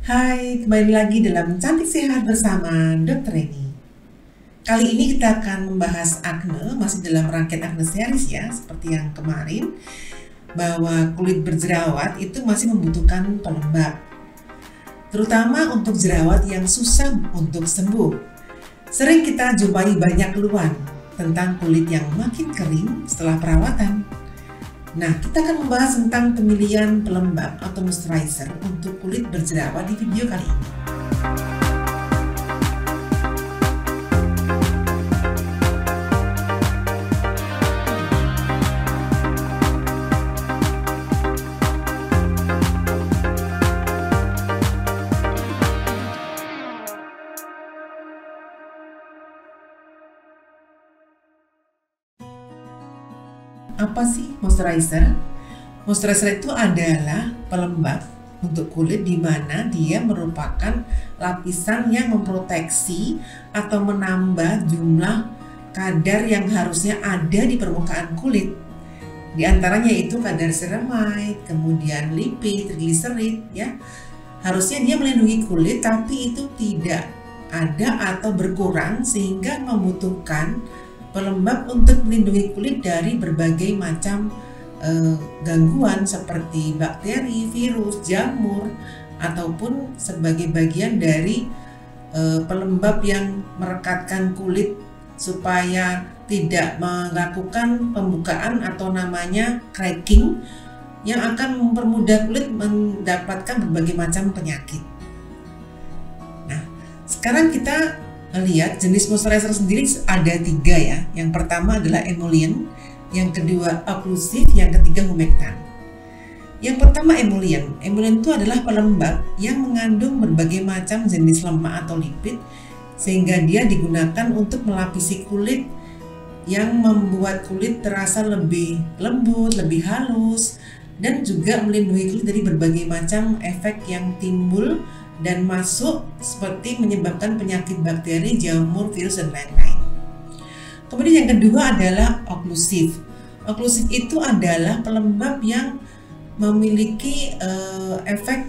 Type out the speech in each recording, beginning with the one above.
Hai, kembali lagi dalam Cantik Sehat bersama Dr. Reni. Kali ini kita akan membahas akne, masih dalam rangkaian akne series ya, seperti yang kemarin, bahwa kulit berjerawat itu masih membutuhkan pelembab. Terutama untuk jerawat yang susah untuk sembuh. Sering kita jumpai banyak keluhan tentang kulit yang makin kering setelah perawatan. Nah, kita akan membahas tentang pemilihan pelembab atau moisturizer untuk kulit berjerawat di video kali ini. Apa sih moisturizer? Moisturizer itu adalah pelembab untuk kulit di mana dia merupakan lapisan yang memproteksi atau menambah jumlah kadar yang harusnya ada di permukaan kulit. Di antaranya itu kadar ceramide, kemudian lipid, trigliserid ya. Harusnya dia melindungi kulit tapi itu tidak ada atau berkurang sehingga membutuhkan pelembab untuk melindungi kulit dari berbagai macam gangguan seperti bakteri, virus, jamur, ataupun sebagai bagian dari pelembab yang merekatkan kulit supaya tidak melakukan pembukaan atau namanya cracking yang akan mempermudah kulit mendapatkan berbagai macam penyakit. Nah, sekarang kita lihat jenis moisturizer sendiri ada 3 ya. Yang pertama adalah emollient, yang kedua occlusive, yang ketiga humectant. Yang pertama emollient. Emollient itu adalah pelembab yang mengandung berbagai macam jenis lemak atau lipid sehingga dia digunakan untuk melapisi kulit yang membuat kulit terasa lebih lembut, lebih halus dan juga melindungi kulit dari berbagai macam efek yang timbul dan masuk seperti menyebabkan penyakit bakteri, jamur, virus, dan lain-lain. Kemudian yang kedua adalah occlusive. Occlusive itu adalah pelembab yang memiliki efek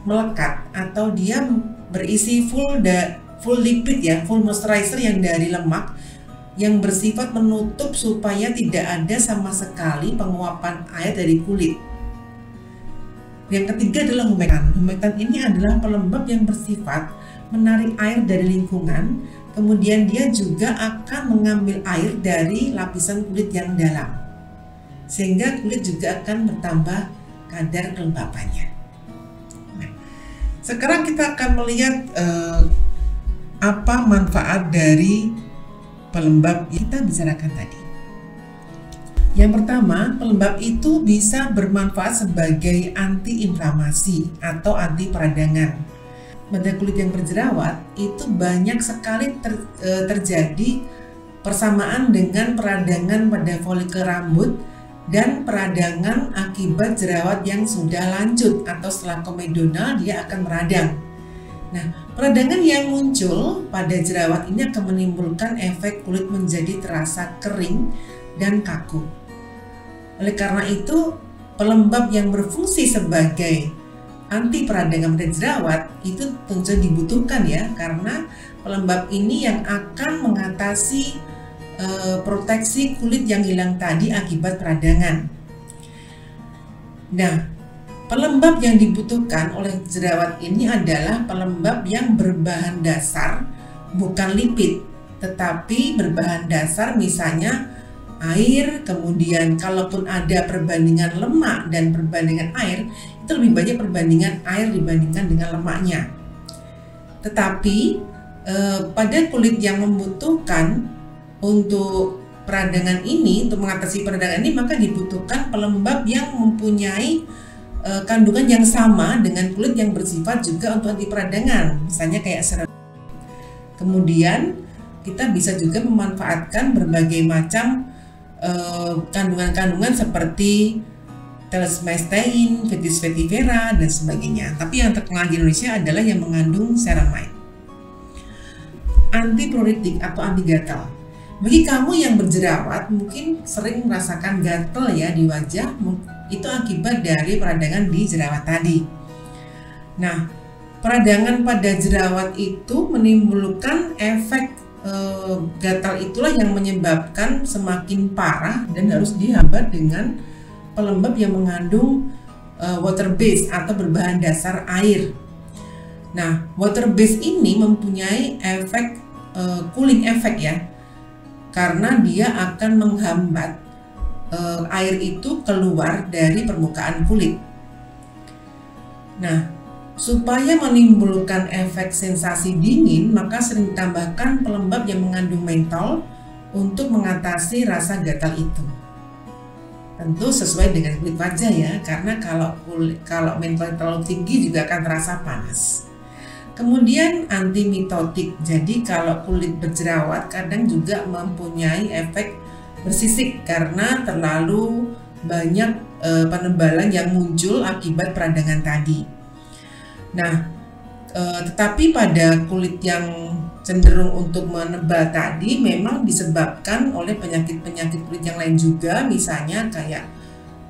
melekat atau dia berisi full lipid ya, full moisturizer yang dari lemak yang bersifat menutup supaya tidak ada sama sekali penguapan air dari kulit. Yang ketiga adalah humectant. Humectant ini adalah pelembab yang bersifat menarik air dari lingkungan, kemudian dia juga akan mengambil air dari lapisan kulit yang dalam, sehingga kulit juga akan bertambah kadar kelembapannya. Nah, sekarang kita akan melihat apa manfaat dari pelembab yang kita bicarakan tadi. Yang pertama, pelembab itu bisa bermanfaat sebagai anti-inflamasi atau anti peradangan. Pada kulit yang berjerawat itu banyak sekali terjadi persamaan dengan peradangan pada folikel rambut dan peradangan akibat jerawat yang sudah lanjut atau setelah komedonal dia akan meradang. Nah, peradangan yang muncul pada jerawat ini akan menimbulkan efek kulit menjadi terasa kering dan kaku. Oleh karena itu, pelembab yang berfungsi sebagai anti peradangan pada jerawat itu tentu dibutuhkan ya, karena pelembab ini yang akan mengatasi proteksi kulit yang hilang tadi akibat peradangan. Nah, pelembab yang dibutuhkan oleh jerawat ini adalah pelembab yang berbahan dasar bukan lipid, tetapi berbahan dasar misalnya air, kemudian kalaupun ada perbandingan lemak dan perbandingan air, itu lebih banyak perbandingan air dibandingkan dengan lemaknya. Tetapi pada kulit yang membutuhkan untuk peradangan ini, untuk mengatasi peradangan ini, maka dibutuhkan pelembab yang mempunyai kandungan yang sama dengan kulit yang bersifat juga untuk anti peradangan, misalnya kayak ceramide. Kemudian kita bisa juga memanfaatkan berbagai macam kandungan-kandungan seperti telesmestein, vitis vetivera, dan sebagainya. Tapi yang terkenal di Indonesia adalah yang mengandung ceramide. Antipruritik atau anti gatal. Bagi kamu yang berjerawat mungkin sering merasakan gatal ya di wajah, itu akibat dari peradangan di jerawat tadi. Nah, Peradangan pada jerawat itu menimbulkan efek gatal, itulah yang menyebabkan semakin parah dan harus dihambat dengan pelembab yang mengandung water base atau berbahan dasar air. Nah, water base ini mempunyai efek cooling effect ya, karena dia akan menghambat air itu keluar dari permukaan kulit. Nah, supaya menimbulkan efek sensasi dingin, maka sering ditambahkan pelembab yang mengandung mentol untuk mengatasi rasa gatal itu. Tentu sesuai dengan kulit wajah ya, karena kalau mentol terlalu tinggi juga akan terasa panas. Kemudian antimitotik. Jadi kalau kulit berjerawat kadang juga mempunyai efek bersisik karena terlalu banyak penebalan yang muncul akibat peradangan tadi. Nah, tetapi pada kulit yang cenderung untuk menebal tadi memang disebabkan oleh penyakit-penyakit kulit yang lain juga, misalnya kayak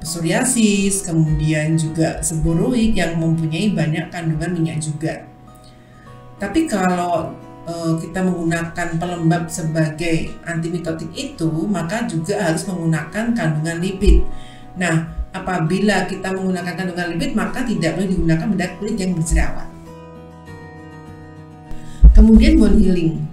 psoriasis, kemudian juga seboroid yang mempunyai banyak kandungan minyak juga. Tapi kalau kita menggunakan pelembab sebagai antimitotik itu, maka juga harus menggunakan kandungan lipid. Nah, apabila kita menggunakan kandungan lipid, maka tidak boleh digunakan pada kulit yang berjerawat. Kemudian bone healing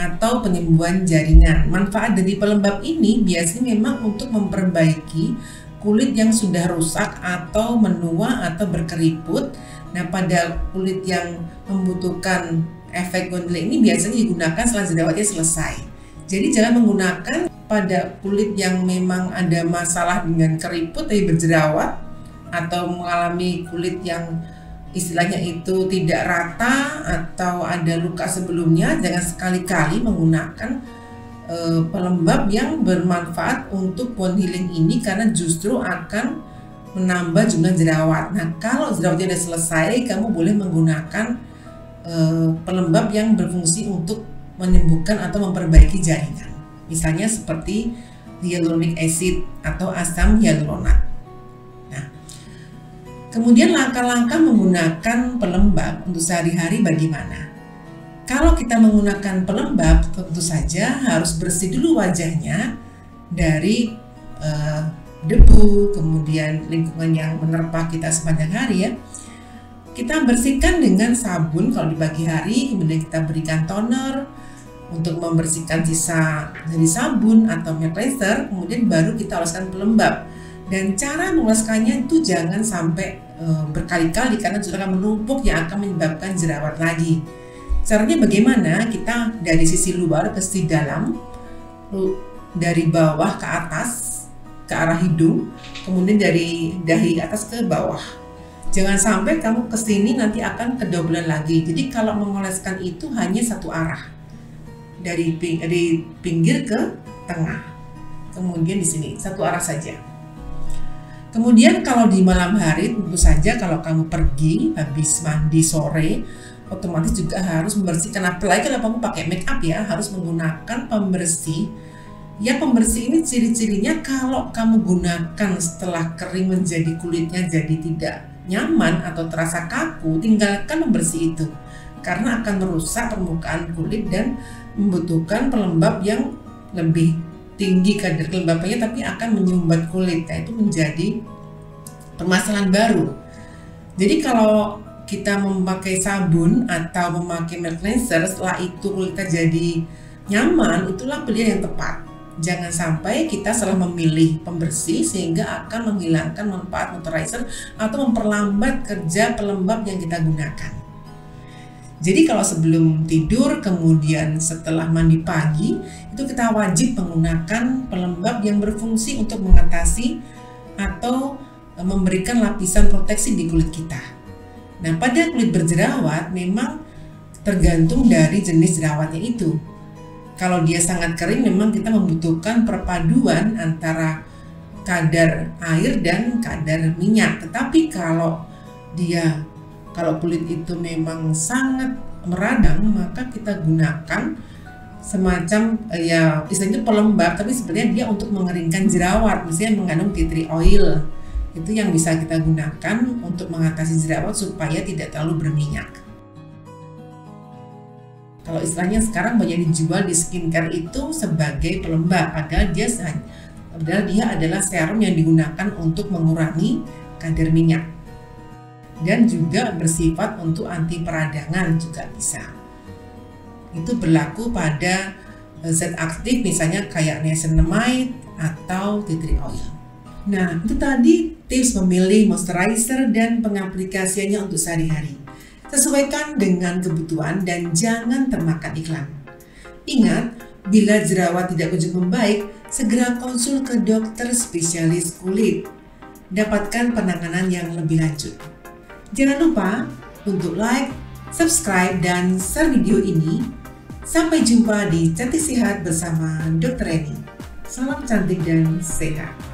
atau penyembuhan jaringan. Manfaat dari pelembab ini biasanya memang untuk memperbaiki kulit yang sudah rusak atau menua atau berkeriput. Nah, pada kulit yang membutuhkan efek bone healing ini biasanya digunakan setelah jerawatnya selesai. Jadi jangan menggunakan pada kulit yang memang ada masalah dengan keriput tapi berjerawat, atau mengalami kulit yang istilahnya itu tidak rata atau ada luka sebelumnya. Jangan sekali-kali menggunakan pelembab yang bermanfaat untuk bone healing ini, karena justru akan menambah jumlah jerawat. Nah, kalau jerawatnya sudah selesai, kamu boleh menggunakan pelembab yang berfungsi untuk menyembuhkan atau memperbaiki jaringan, misalnya seperti hyaluronic acid atau asam hyaluronat. Nah, kemudian langkah-langkah menggunakan pelembab untuk sehari-hari bagaimana? Kalau kita menggunakan pelembab, tentu saja harus bersih dulu wajahnya dari debu, kemudian lingkungan yang menerpa kita sepanjang hari ya. Kita bersihkan dengan sabun kalau di pagi hari, kemudian kita berikan toner untuk membersihkan sisa dari sabun atau milk cleanser, kemudian baru kita oleskan pelembab. Dan cara mengoleskannya itu jangan sampai berkali-kali, karena justru akan menumpuk yang akan menyebabkan jerawat lagi. Caranya bagaimana? Kita dari sisi luar ke sisi dalam, dari bawah ke atas ke arah hidung, kemudian dari dahi atas ke bawah. Jangan sampai kamu ke sini nanti akan kedoblan lagi. Jadi kalau mengoleskan itu hanya satu arah, dari pinggir ke tengah, kemudian di sini satu arah saja. Kemudian kalau di malam hari, tentu saja kalau kamu pergi habis mandi sore, otomatis juga harus membersihkan. Apalagi kalau kamu pakai make up ya, harus menggunakan pembersih. Ya, pembersih ini ciri-cirinya kalau kamu gunakan setelah kering menjadi kulitnya jadi tidak nyaman atau terasa kaku, tinggalkan pembersih itu, karena akan merusak permukaan kulit dan membutuhkan pelembab yang lebih tinggi kadar kelembabannya, tapi akan menyumbat kulit. Nah, itu menjadi permasalahan baru. Jadi kalau kita memakai sabun atau memakai milk cleanser, setelah itu kulit kita jadi nyaman, itulah pilihan yang tepat. Jangan sampai kita salah memilih pembersih sehingga akan menghilangkan manfaat moisturizer atau memperlambat kerja pelembab yang kita gunakan. Jadi kalau sebelum tidur, kemudian setelah mandi pagi, itu kita wajib menggunakan pelembab yang berfungsi untuk mengatasi atau memberikan lapisan proteksi di kulit kita. Nah, pada kulit berjerawat memang tergantung dari jenis jerawatnya itu. Kalau dia sangat kering, memang kita membutuhkan perpaduan antara kadar air dan kadar minyak. Tetapi kalau kulit itu memang sangat meradang, maka kita gunakan semacam ya istilahnya pelembab, tapi sebenarnya dia untuk mengeringkan jerawat, misalnya mengandung tea tree oil. Itu yang bisa kita gunakan untuk mengatasi jerawat supaya tidak terlalu berminyak. Kalau istilahnya sekarang banyak dijual di skincare itu sebagai pelembab, padahal dia adalah serum yang digunakan untuk mengurangi kadar minyak dan juga bersifat untuk anti peradangan juga bisa. Itu berlaku pada zat aktif misalnya kayak niacinamide atau tea tree oil. Nah, itu tadi tips memilih moisturizer dan pengaplikasiannya untuk sehari-hari. Sesuaikan dengan kebutuhan dan jangan termakan iklan. Ingat, bila jerawat tidak kunjung membaik, segera konsul ke dokter spesialis kulit. Dapatkan penanganan yang lebih lanjut. Jangan lupa untuk like, subscribe, dan share video ini. Sampai jumpa di Cantik Sehat bersama Dr. Eni. Salam cantik dan sehat.